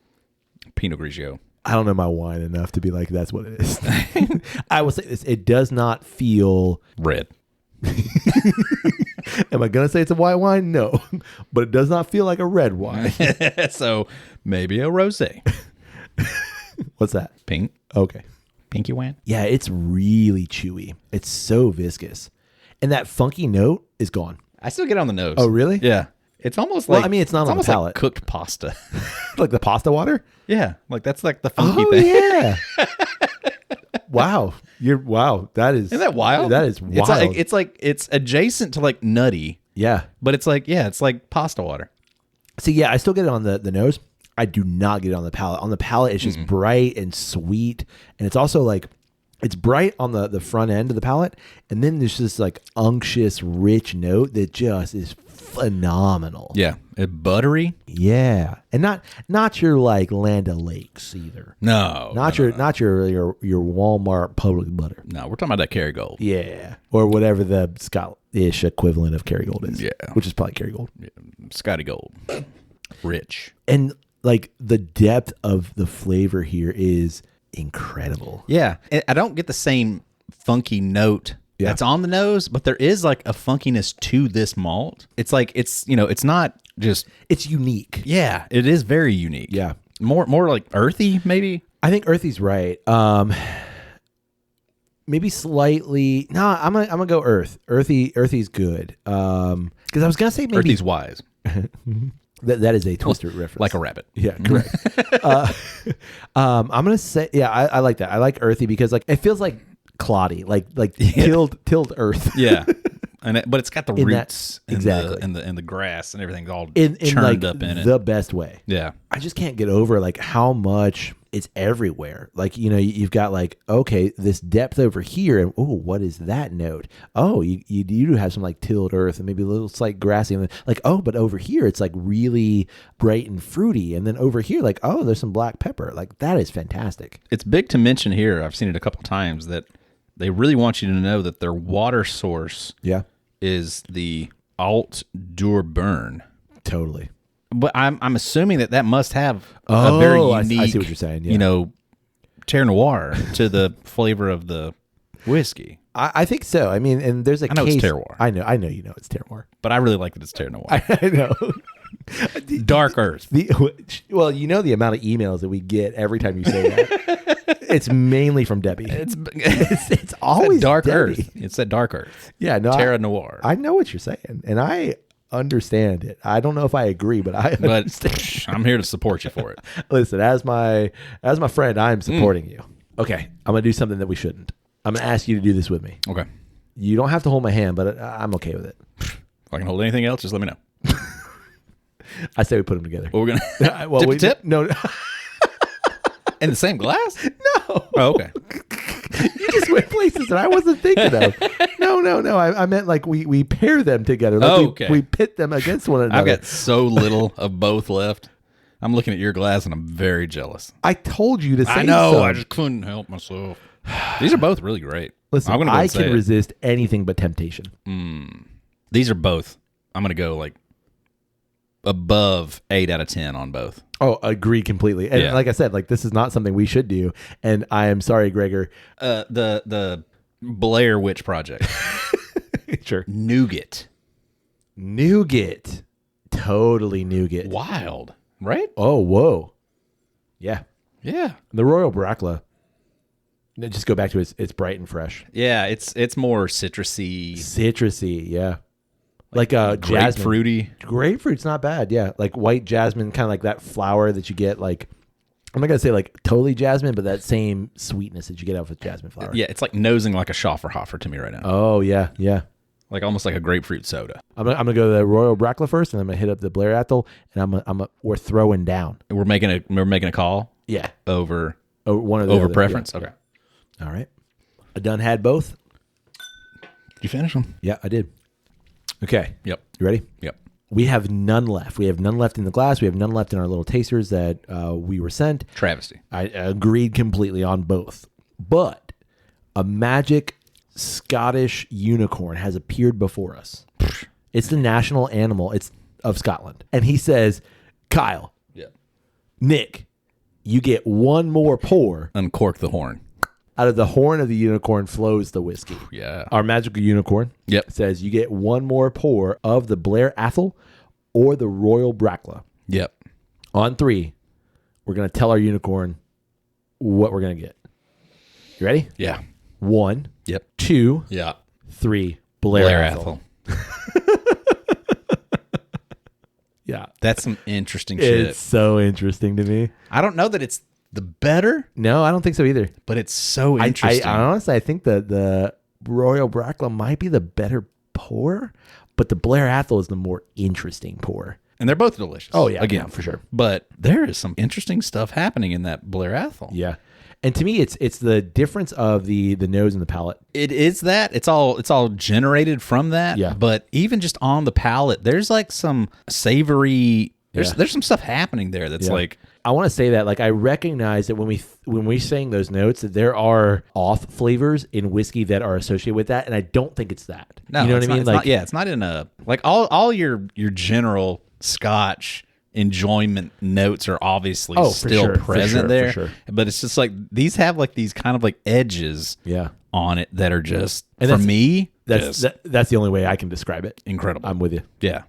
Pinot Grigio. I don't know my wine enough to be like, that's what it is. I will say this. It does not feel red. Am I going to say it's a white wine? No. But it does not feel like a red wine. So maybe a rosé. What's that? Pink. Okay. Pinky wine? Yeah, it's really chewy. It's so viscous. And that funky note is gone. I still get it on the nose. Oh, really? Yeah. It's almost like... Well, I mean, it's not on the palate. Like cooked pasta. Like the pasta water? Yeah. Like that's like the funky thing. Yeah. Wow. That is... Isn't that wild? That is wild. It's adjacent to like nutty. Yeah. But it's like, it's like pasta water. See, yeah, I still get it on the nose. I do not get it on the palate. On the palate, it's just bright and sweet. And it's also like, it's bright on the front end of the palate. And then there's this like unctuous, rich note that just is phenomenal. Yeah. Buttery. Yeah. And not your like Land O'Lakes either. No. Not your Walmart public butter. No, we're talking about that Kerrygold. Yeah. Or whatever the Scottish equivalent of Kerrygold is. Yeah. Which is probably Kerrygold. Yeah. Scotty Gold. Rich. And like the depth of the flavor here is incredible. Yeah. I don't get the same funky note that's on the nose, but there is like a funkiness to this malt. It's like, it's not just... It's unique. Yeah. It is very unique. Yeah. More like earthy, maybe? I think earthy's right. Maybe slightly... No, I'm gonna go earth. Earthy's good. Because I was going to say maybe... Earthy's wise. That is a Twister reference. Like a rabbit. Yeah, correct. I'm gonna say, yeah, I like that. I like earthy because like it feels like cloddy, like tilled earth. Yeah. But it's got the roots exactly. and the grass and everything all in churned like up in it. The best way. Yeah. I just can't get over like how much it's everywhere. Like, you know, you've got like, okay, this depth over here, and oh, what is that note? Oh, you do have some like tilled earth and maybe a little slight grassy, and then like, oh, but over here it's like really bright and fruity, and then over here like, oh, there's some black pepper. Like that is fantastic. It's big to mention here. I've seen it a couple times that they really want you to know that their water source is the Alt Durburn. Totally. But I'm assuming that must have a very unique, I see what you're saying. Yeah. You know, Terre Noir to the flavor of the whiskey. I think so. I mean, and there's a I know case. It's terroir. I know you know it's terroir. But I really like that it's Terre Noir. I know. Dark Earth. Well, you know the amount of emails that we get every time you say that. It's mainly from Debbie. It's always Dark Debbie. Earth. It's that Dark Earth. Yeah, no, Terre Noir. I know what you're saying, and I understand it. I don't know if I agree, but I understand. But I'm here to support you for it. Listen, as my friend, I'm supporting you. Okay, I'm gonna do something that we shouldn't. I'm gonna ask you to do this with me. Okay. You don't have to hold my hand, but I'm okay with it. If I can hold anything else, just let me know. I say we put them together. Well, we're gonna tip. No. In the same glass? No. Oh, okay. You just went places that I wasn't thinking of. No. I meant like we pair them together. Like we pit them against one another. I've got so little of both left. I'm looking at your glass and I'm very jealous. I told you to say so. I know. I just couldn't help myself. These are both really great. Listen, I can resist anything but temptation. These are both. I'm going to go like above 8 out of 10 on both. Oh, agree completely. And like I said, like this is not something we should do. And I am sorry, Gregor. The Blair Witch Project. Sure. Nougat. Totally nougat. Wild, right? Oh, whoa. Yeah. Yeah. The Royal Bracla. Just go back to it's bright and fresh. Yeah, it's more citrusy. Yeah. Like jasmine. Grapefruity. Grapefruit's not bad, yeah. Like white jasmine, kind of like that flower that you get, like, I'm not going to say like totally jasmine, but that same sweetness that you get out with jasmine flower. Yeah, it's like nosing like a Schafferhofer to me right now. Oh, yeah. Like almost like a grapefruit soda. I'm gonna go to the Royal Bracla first, and I'm gonna hit up the Blair Athol, and we're throwing down. We're making a call. Yeah. Over one of the over other, preference. Yeah. Okay. All right. I done had both. Did you finish them? Yeah, I did. Okay. Yep. You ready? Yep. We have none left. We have none left in the glass. We have none left in our little tasters that we were sent. Travesty. I agreed completely on both. But a magic Scottish unicorn has appeared before us. It's the national animal. It's of Scotland. And he says, Kyle, Nick, you get one more pour. Uncork the horn. Out of the horn of the unicorn flows the whiskey. Yeah. Our magical unicorn says you get one more pour of the Blair Athol or the Royal Bracla. Yep. On 3, we're going to tell our unicorn what we're going to get. You ready? Yeah. 1. Yep. 2. Yeah. 3. Blair Athol. Yeah. That's some interesting shit. It's so interesting to me. I don't know that it's the better. No, I don't think so either. But it's so interesting. I honestly, I think that the Royal Bracla might be the better pour, but the Blair Athol is the more interesting pour. And they're both delicious. Oh, yeah. Again, for sure. But there is some interesting stuff happening in that Blair Athol. Yeah. And to me, it's the difference of the nose and the palate. It is that. It's all generated from that. Yeah. But even just on the palate, there's like some savory. There's some stuff happening there that's like. I want to say that like I recognize that when we sing those notes that there are off flavors in whiskey that are associated with that, and I don't think it's that. No, you know what I mean? It's not in a like all your general Scotch enjoyment notes are obviously still present there, for sure. But it's just like these have like these kind of like edges on it that are just for me that's the only way I can describe it. Incredible. I'm with you. Yeah.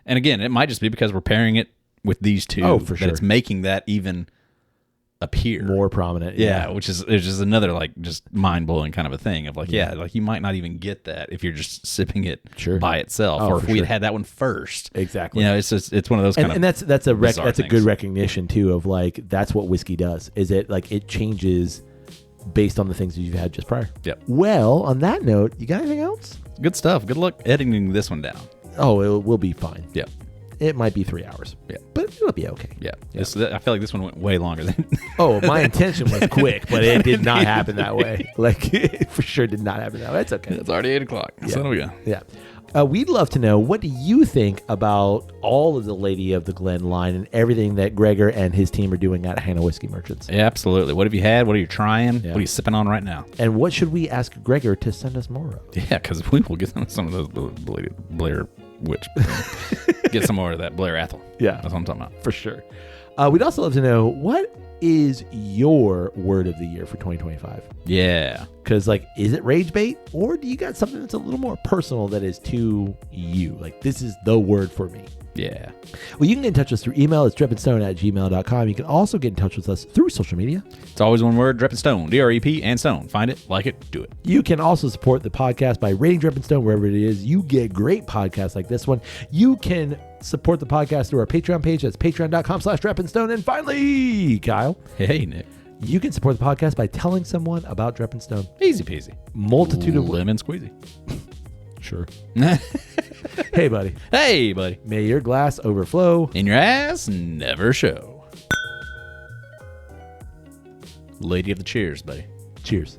And again, it might just be because we're pairing it with these two for sure. that it's making that even appear more prominent. Yeah, which is just another like just mind blowing kind of a thing of like like you might not even get that if you're just sipping it by itself, or if we had that one first. Exactly. It's one of those kind of, and that's a good recognition too of like that's what whiskey does. Is it like it changes based on the things that you've had just prior. Yep. Well, on that note, you got anything else? Good stuff. Good luck editing this one down. Oh, it will be fine. Yeah. It might be 3 hours. Yeah. But it'll be okay. Yeah. I feel like this one went way longer than... Oh, my intention was quick, but it did not happen that way. Like, it for sure did not happen that way. It's okay. It's already 8 o'clock. Yeah. So we go. Yeah. We'd love to know, what do you think about all of the Lady of the Glen line and everything that Gregor and his team are doing at Hannah Whiskey Merchants? Yeah, absolutely. What have you had? What are you trying? Yeah. What are you sipping on right now? And what should we ask Gregor to send us more of? Yeah, because we will get some of those Blair Witch. Get some more of that Blair Athol. Yeah. That's what I'm talking about. For sure. We'd also love to know, what is your word of the year for 2025? Yeah. Because, like, is it rage bait, or do you got something that's a little more personal that is to you? Like, this is the word for me. Yeah. Well, you can get in touch with us through email. It's drepandstone@gmail.com. You can also get in touch with us through social media. It's always one word, Drep and Stone. DREP and Stone. Find it, like it, do it. You can also support the podcast by rating Drep and Stone wherever it is. You get great podcasts like this one. You can support the podcast through our Patreon page. That's patreon.com/drepandstone. And finally, Kyle. Hey, Nick. You can support the podcast by telling someone about Drep and Stone. Easy peasy. Multitude of lemon squeezy. Sure. Hey, buddy. Hey, buddy. May your glass overflow. And your ass never show. Lady of the cheers, buddy. Cheers.